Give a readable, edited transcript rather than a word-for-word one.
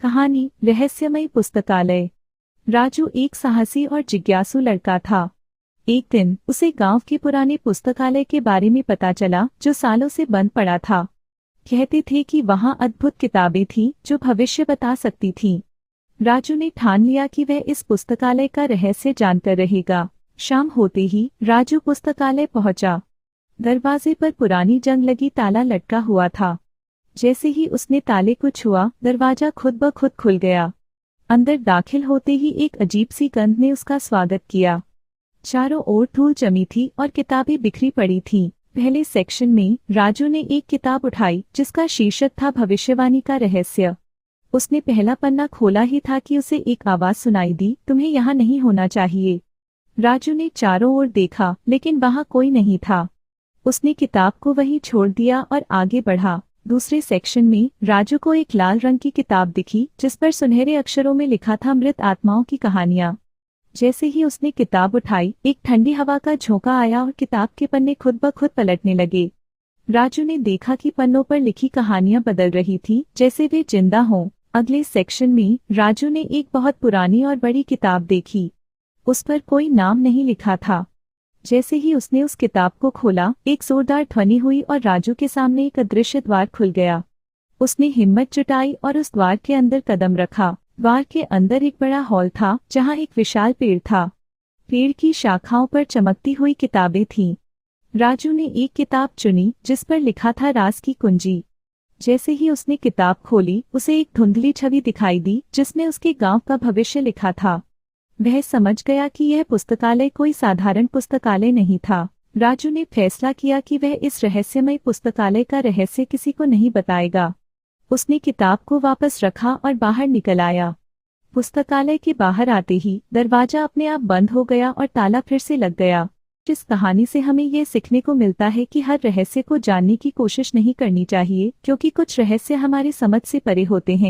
कहानी रहस्यमयी पुस्तकालय। राजू एक साहसी और जिज्ञासु लड़का था। एक दिन उसे गांव के पुराने पुस्तकालय के बारे में पता चला जो सालों से बंद पड़ा था। कहते थे कि वहां अद्भुत किताबें थीं जो भविष्य बता सकती थीं। राजू ने ठान लिया कि वह इस पुस्तकालय का रहस्य जानकर रहेगा। शाम होते ही राजू पुस्तकालय पहुंचा। दरवाजे पर पुरानी जंग लगी ताला लटका हुआ था। जैसे ही उसने ताले को छुआ, दरवाजा खुद ब खुद खुल गया। अंदर दाखिल होते ही एक अजीब सी गंध ने उसका स्वागत किया। चारों ओर धूल जमी थी और किताबें बिखरी पड़ी थीं। पहले सेक्शन में राजू ने एक किताब उठाई जिसका शीर्षक था भविष्यवाणी का रहस्य। उसने पहला पन्ना खोला ही था कि उसे एक आवाज सुनाई दी, तुम्हें यहाँ नहीं होना चाहिए। राजू ने चारों ओर देखा लेकिन वहाँ कोई नहीं था। उसने किताब को वहीं छोड़ दिया और आगे बढ़ा। दूसरे सेक्शन में राजू को एक लाल रंग की किताब दिखी जिस पर सुनहरे अक्षरों में लिखा था मृत आत्माओं की कहानियां। जैसे ही उसने किताब उठाई, एक ठंडी हवा का झोंका आया और किताब के पन्ने खुद ब खुद पलटने लगे। राजू ने देखा कि पन्नों पर लिखी कहानियां बदल रही थीं, जैसे वे जिंदा हों। अगले सेक्शन में राजू ने एक बहुत पुरानी और बड़ी किताब देखी। उस पर कोई नाम नहीं लिखा था। जैसे ही उसने उस किताब को खोला, एक जोरदार ध्वनि हुई और राजू के सामने एक अदृश्य द्वार खुल गया। उसने हिम्मत जुटाई और उस द्वार के अंदर कदम रखा। द्वार के अंदर एक बड़ा हॉल था जहां एक विशाल पेड़ था। पेड़ की शाखाओं पर चमकती हुई किताबें थीं। राजू ने एक किताब चुनी जिस पर लिखा था राज की कुंजी। जैसे ही उसने किताब खोली, उसे एक धुंधली छवि दिखाई दी जिसमें उसके गांव का भविष्य लिखा था। वह समझ गया कि यह पुस्तकालय कोई साधारण पुस्तकालय नहीं था। राजू ने फैसला किया कि वह इस रहस्यमय पुस्तकालय का रहस्य किसी को नहीं बताएगा। उसने किताब को वापस रखा और बाहर निकल आया। पुस्तकालय के बाहर आते ही दरवाजा अपने आप बंद हो गया और ताला फिर से लग गया। इस कहानी से हमें यह सीखने को मिलता है कि हर रहस्य को जानने की कोशिश नहीं करनी चाहिए, क्योंकि कुछ रहस्य हमारी समझ से परे होते हैं।